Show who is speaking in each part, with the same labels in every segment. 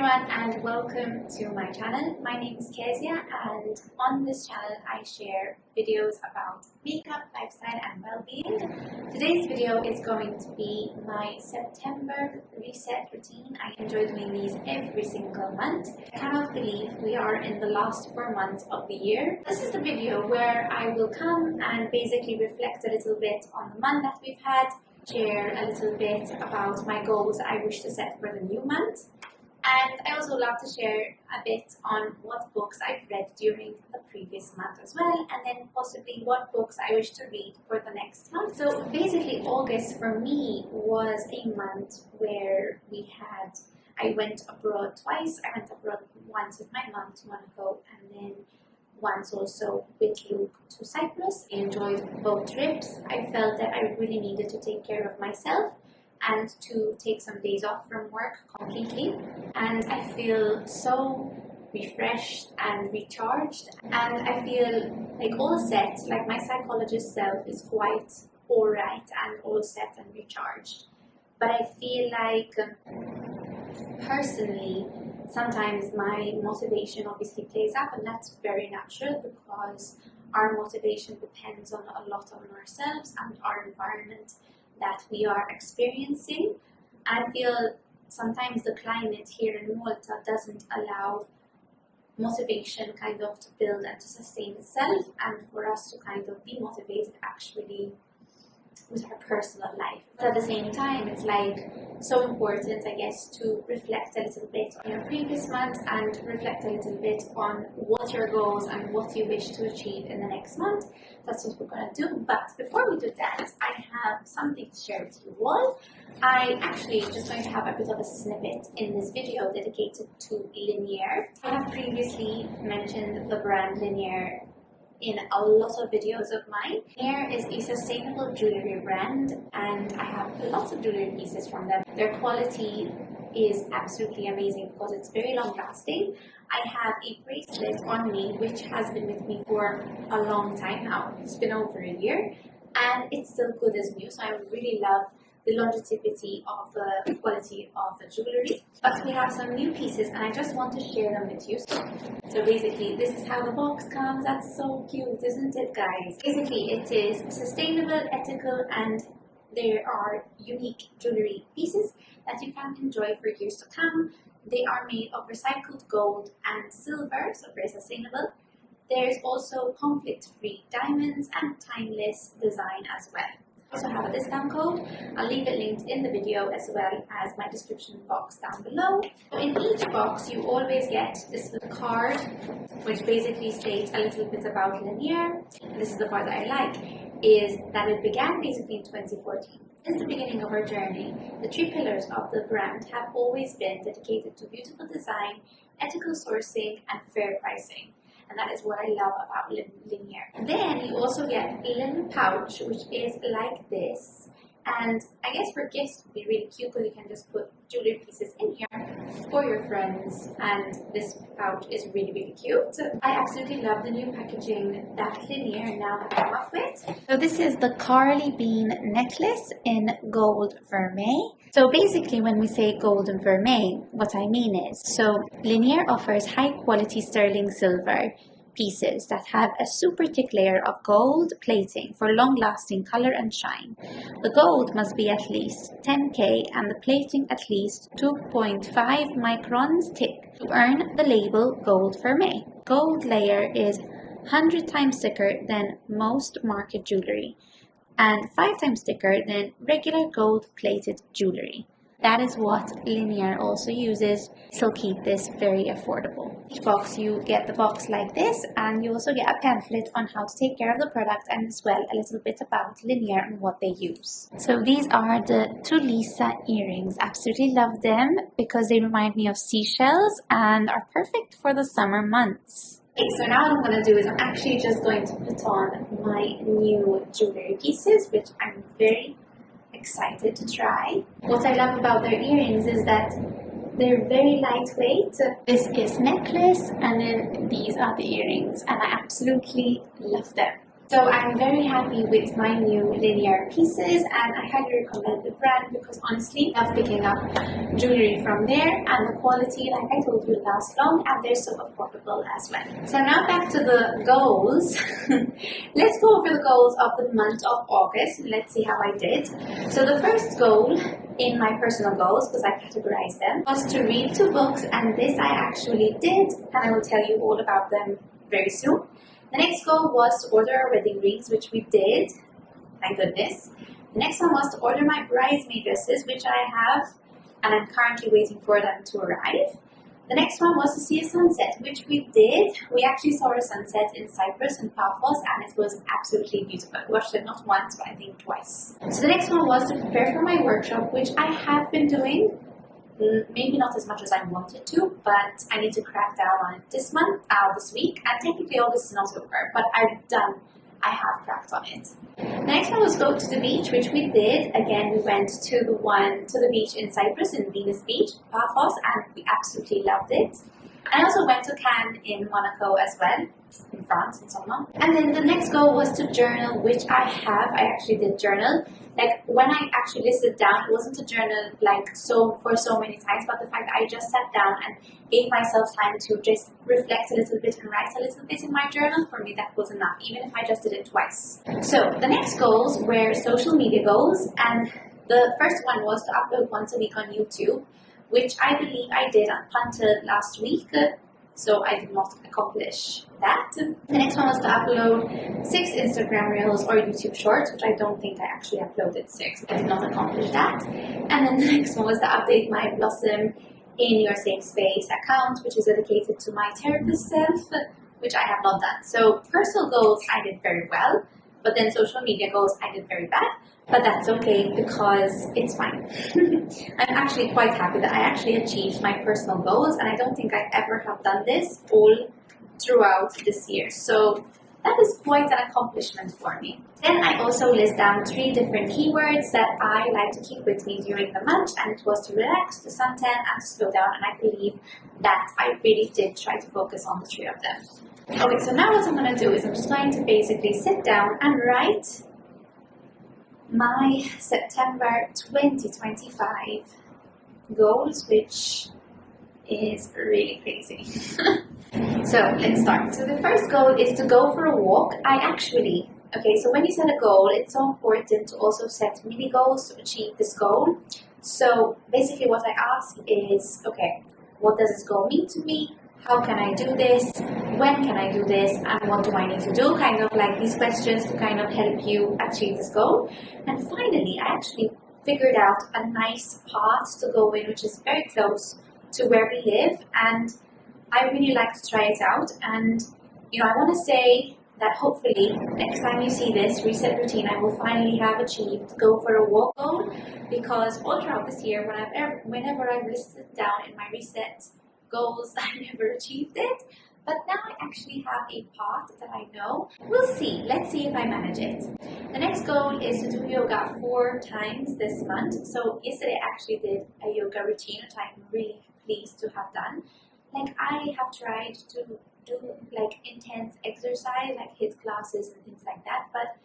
Speaker 1: everyone and welcome to my channel. My name is Kezia and on this channel I share videos about makeup, lifestyle and well-being. Today's video is going to be my September reset routine. I enjoy doing these every single month. I cannot believe we are in the last 4 months of the year. This is the video where I will come and basically reflect a little bit on the month that we've had, share a little bit about my goals I wish to set for the new month. And I also love to share a bit on what books I've read during the previous month as well, and then possibly what books I wish to read for the next month. So basically August for me was a month where I went abroad twice. I went abroad once with my mom to Monaco and then once also with Luke to Cyprus. I enjoyed both trips. I felt that I really needed to take care of myself and to take some days off from work completely, and I feel so refreshed and recharged, and I feel like all set, like my psychologist self is quite alright and all set and recharged. But I feel like personally sometimes my motivation obviously plays up, and that's very natural because our motivation depends on a lot on ourselves and our environment that we are experiencing. I feel sometimes the climate here in Malta doesn't allow motivation kind of to build and to sustain itself, and for us to kind of be motivated actually with our personal life. But at the same time, it's like so important, I guess, to reflect a little bit on your previous month and reflect a little bit on what your goals and what you wish to achieve in the next month. That's what we're going to do. But before we do that, I have something to share with you all. I actually just going to have a bit of a snippet in this video dedicated to Linjer. I have previously mentioned the brand Linjer in a lot of videos of mine. Linjer is a sustainable jewelry brand and I have lots of jewelry pieces from them. Their quality is absolutely amazing because it's very long lasting. I have a bracelet on me which has been with me for a long time now. It's been over a year and it's still good as new, so I really love the longevity of the quality of the jewelry. But we have some new pieces and I just want to share them with you. So basically this is how the box comes. That's so cute, isn't it, guys? Basically it is sustainable, ethical, and there are unique jewelry pieces that you can enjoy for years to come. They are made of recycled gold and silver, so very sustainable. There's also conflict-free diamonds and timeless design as well. I also have a discount code. I'll leave it linked in the video as well as my description box down below. In each box you always get this little card which basically states a little bit about Linjer. This is the part that I like, is that it began basically in 2014. Since the beginning of our journey, the 3 pillars of the brand have always been dedicated to beautiful design, ethical sourcing and fair pricing. And that is what I love about Linjer. Then you also get a little pouch which is like this, and I guess for gifts would be really cute because you can just put jewelry pieces in here for your friends, and this pouch is really cute. I absolutely love the new packaging that Linjer now have come up with. So this is the Carly Bean necklace in gold vermeil. So basically when we say golden vermeil, what I mean is, so Linjer offers high quality sterling silver pieces that have a super thick layer of gold plating for long lasting color and shine. The gold must be at least 10K and the plating at least 2.5 microns thick to earn the label gold vermeil. Gold layer is 100 times thicker than most market jewelry and 5 times thicker than regular gold plated jewelry. That is what Linjer also uses to keep this very affordable. Each box you get the box like this, and you also get a pamphlet on how to take care of the product and as well a little bit about Linjer and what they use. So these are the Tulisa earrings. Absolutely love them because they remind me of seashells and are perfect for the summer months. Okay, so now what I'm going to do is I'm actually just going to put on my new jewelry pieces, which I'm very excited to try. What I love about their earrings is that they're very lightweight. This is necklace and then these are the earrings and I absolutely love them. So I'm very happy with my new Linjer pieces, and I highly recommend the brand because honestly, I love picking up jewelry from there, and the quality, like I told you, lasts long, and they're so affordable as well. So now back to the goals. Let's go over the goals of the month of August. Let's see how I did. So the first goal in my personal goals, because I categorized them, was to read 2 books, and this I actually did, and I will tell you all about them very soon. The next goal was to order our wedding rings, which we did, thank goodness. The next one was to order my bridesmaid dresses, which I have, and I'm currently waiting for them to arrive. The next one was to see a sunset, which we did. We actually saw a sunset in Cyprus and Paphos, and it was absolutely beautiful. I watched it not once, but I think twice. So the next one was to prepare for my workshop, which I have been doing. Maybe not as much as I wanted to, but I need to crack down on it this week, and technically August is not over, but I have cracked on it. The next one was go to the beach, which we did. Again, we went to the beach in Cyprus, in Venice Beach, Paphos, and we absolutely loved it. I also went to Cannes in Monaco as well, in France, in summer. And then the next goal was to journal, which I actually did journal. Like when I actually listed down, it wasn't a journal for so many times, but the fact that I just sat down and gave myself time to just reflect a little bit and write a little bit in my journal, for me that was enough, even if I just did it twice. So the next goals were social media goals, and the first one was to upload once a week on YouTube, which I believe I did up until last week, so I did not accomplish that. The next one was to upload 6 Instagram Reels or YouTube Shorts, which I don't think I actually uploaded 6. I did not accomplish that. And then the next one was to update my Blossom in Your Safe Space account, which is dedicated to my therapist self, which I have not done. So personal goals I did very well, but then social media goals I did very bad. But that's okay because it's fine. I'm actually quite happy that I actually achieved my personal goals, and I don't think I ever have done this all throughout this year. So that is quite an accomplishment for me. Then I also list down 3 different keywords that I like to keep with me during the month, and it was to relax, to suntan, and to slow down, and I believe that I really did try to focus on the 3 of them. Okay, so now what I'm going to do is I'm just going to basically sit down and write my September 2025 goals, which is really crazy. So let's start. So the first goal is to go for a walk. So when you set a goal, it's so important to also set mini goals to achieve this goal. So basically what I ask is, okay, what does this goal mean to me? How can I do this? When can I do this? And what do I need to do? Kind of like these questions to kind of help you achieve this goal. And finally, I actually figured out a nice path to go in, which is very close to where we live. And I really like to try it out. And, I want to say that hopefully next time you see this reset routine, I will finally have achieved go for a walk goal, because all throughout this year, whenever I've listed down in my reset goals, I never achieved it, but now I actually have a path that I know. We'll see. Let's see if I manage it. The next goal is to do yoga 4 times this month. So yesterday I actually did a yoga routine, which I'm really pleased to have done. I have tried to do intense exercise, like HIIT classes and things like that, but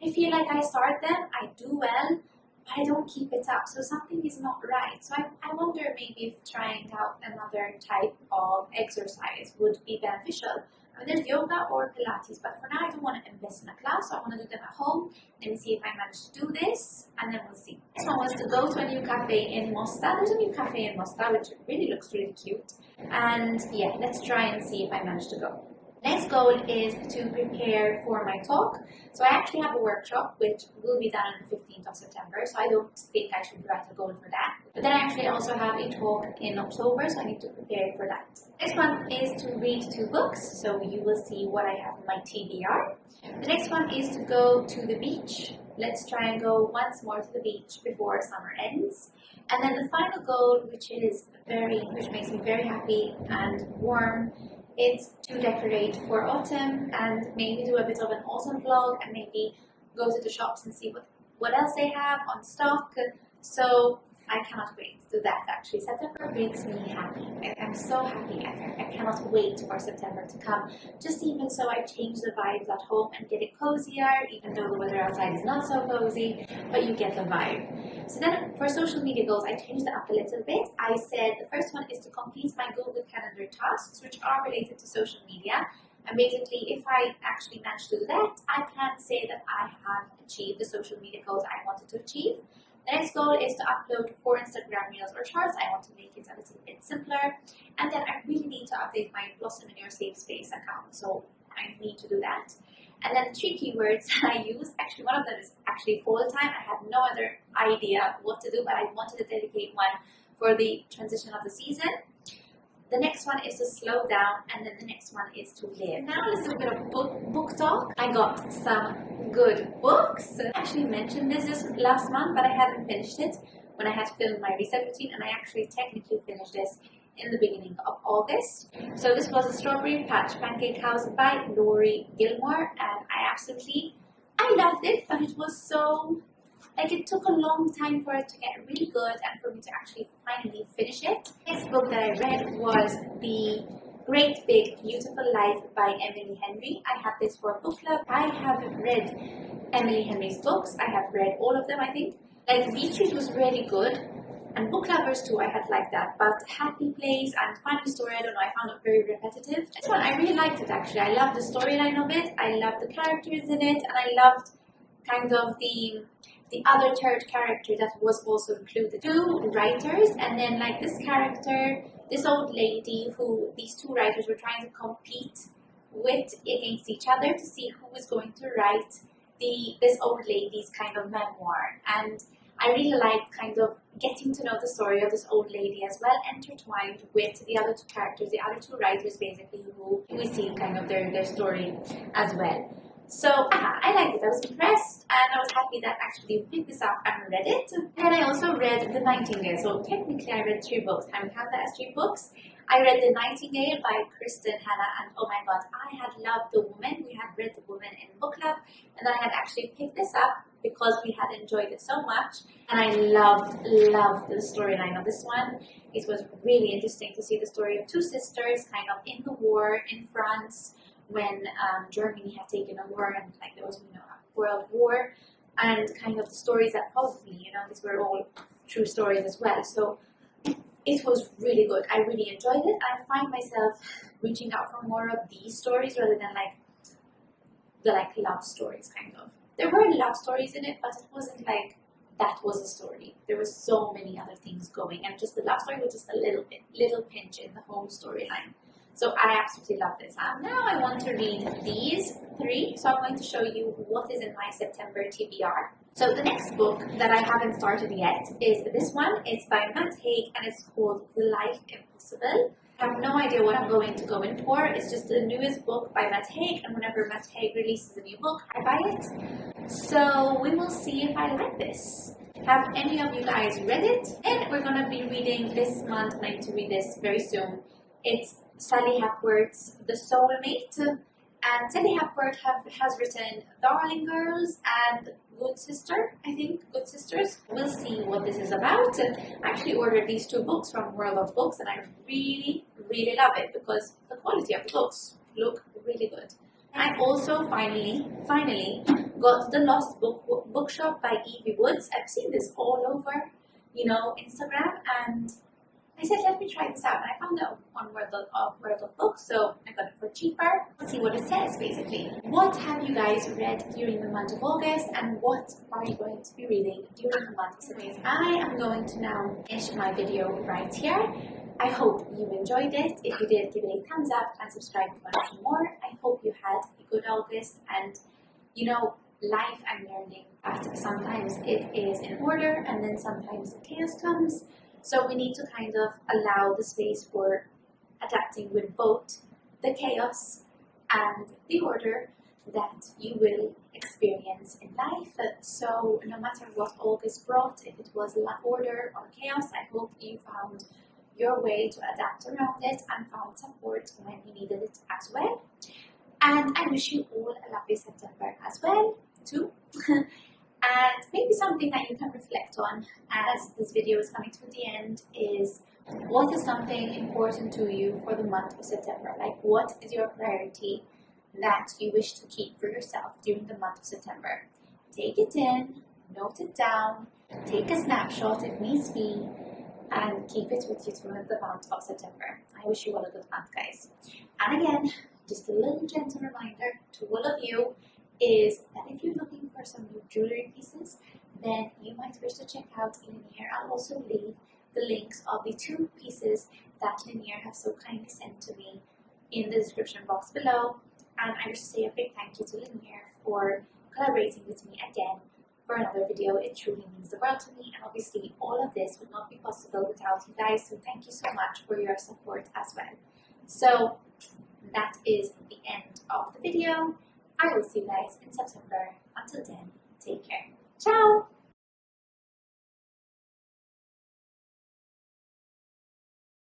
Speaker 1: I feel like I start them, I do well, but I don't keep it up, so something is not right. So I wonder maybe if trying out another type of exercise would be beneficial. There's yoga or Pilates, but for now I don't want to invest in a class, so I want to do them at home and see if I manage to do this, and then we'll see. Next one was to go to a new cafe in Mostar. There's a new cafe in Mostar, which really looks really cute, and yeah, let's try and see if I manage to go. Next goal is to prepare for my talk. So I actually have a workshop which will be done on the 15th of September, so I don't think I should write a goal for that. But then I actually also have a talk in October, so I need to prepare for that. Next one is to read 2 books, so you will see what I have in my TBR. The next one is to go to the beach. Let's try and go once more to the beach before summer ends. And then the final goal, which makes me very happy and warm, it's to decorate for autumn and maybe do a bit of an autumn vlog and maybe go to the shops and see what else they have on stock. So I cannot wait to do that actually. September makes me happy. I'm I'm so happy. I cannot wait for September to come. Just even so, I changed the vibes at home and get it cozier, even though the weather outside is not so cozy, but you get the vibe. So then for social media goals, I changed it up a little bit. I said the first one is to complete my Google Calendar tasks, which are related to social media. And basically, if I actually manage to do that, I can say that I have achieved the social media goals I wanted to achieve. The next goal is to upload 4 Instagram reels or shorts. I want to make it a little bit simpler. And then I really need to update my Blossom in Your Safe Space account. So I need to do that. And then 3 keywords I use. Actually, one of them is actually fall time. I had no other idea what to do, but I wanted to dedicate one for the transition of the season. The next one is to slow down, and then the next one is to live. Now let's do a bit of book talk. I got some good books. I actually mentioned this just last month, but I hadn't finished it when I had filmed my reset routine, and I actually technically finished this in the beginning of August. So this was a Strawberry Patch Pancake House by Lori Gilmore, and I loved it, but it was so, it took a long time for it to get really good and for me to actually finally finish it. The next book that I read was The Great Big Beautiful Life by Emily Henry. I have this for book club. I have read Emily Henry's books. I have read all of them, I think. Beach Read was really good, and Book Lovers too, I had liked that. But Happy Place and Funny Story, I don't know, I found it very repetitive. This one, I really liked it actually. I loved the storyline of it, I loved the characters in it, and I loved kind of the other third character that was also included. 2 writers, and then this character, this old lady who these 2 writers were trying to compete with against each other to see who was going to write this old lady's kind of memoir. And I really liked kind of getting to know the story of this old lady as well, intertwined with the other 2 characters, the other 2 writers basically, who we see kind of their story as well. So I liked it. I was impressed, and I was happy that actually we picked this up and read it. And I also read The Nightingale. So technically I read 3 books. I would have that as 3 books. I read The Nightingale by Kristen Hanna, and oh my god, I had loved The Woman. We had read The Woman in book club, and I had actually picked this up because we had enjoyed it so much, and I loved the storyline of this one. It was really interesting to see the story of 2 sisters kind of in the war in France, when Germany had taken over, and there was a world war, and kind of the stories that probably these were all true stories as well. So it was really good. I really enjoyed it. I find myself reaching out for more of these stories rather than the love stories kind of. There were love stories in it, but it wasn't that was a story. There were so many other things going, and just the love story was just a little pinch in the whole storyline. So I absolutely love this. Now I want to read these 3. So I'm going to show you what is in my September TBR. So the next book that I haven't started yet is this one. It's by Matt Haig, and it's called The Life Impossible. I have no idea what I'm going to go in for. It's just the newest book by Matt Haig, and whenever Matt Haig releases a new book, I buy it. So we will see if I like this. Have any of you guys read it? And we're going to be reading this month. I'm going to read this very soon. It's Sally Hepworth's The Soulmate, and Sally Hepworth has written Darling Girls and Good Sister, I think, Good Sisters. We'll see what this is about. I actually ordered these 2 books from World of Books, and I really love it because the quality of the books look really good. I also finally got The Lost Bookshop by Evie Woods. I've seen this all over, Instagram, and I said, let me try this out, and I found it on World of Books, so I got it for cheaper. Let's see what it says, basically. What have you guys read during the month of August, and what are you going to be reading during the month of September? I am going to now finish my video right here. I hope you enjoyed it. If you did, give it a thumbs up and subscribe to watch more. I hope you had a good August, and life and learning. But sometimes it is in order, and then sometimes chaos comes. So we need to kind of allow the space for adapting with both the chaos and the order that you will experience in life. So no matter what August brought, if it was order or chaos, I hope you found your way to adapt around it and found support when you needed it as well. And I wish you all a lovely September as well, too. And maybe something that you can reflect on as this video is coming to the end is, What is something important to you for the month of September? Like, what is your priority that you wish to keep for yourself during the month of September? Take it in, note it down, take a snapshot if needs be, and keep it with you throughout the month of September. I wish you all a good month, guys. And again, just a little gentle reminder to all of you is that if you're looking for some new jewelry pieces, then you might wish to check out Linjer. I'll also leave the links of the 2 pieces that Linjer have so kindly sent to me in the description box below. And I wish to say a big thank you to Linjer for collaborating with me again for another video. It truly means the world to me, and obviously all of this would not be possible without you guys, so thank you so much for your support as well. So that is the end of the video. I will see you guys in September. Until then, take care. Ciao!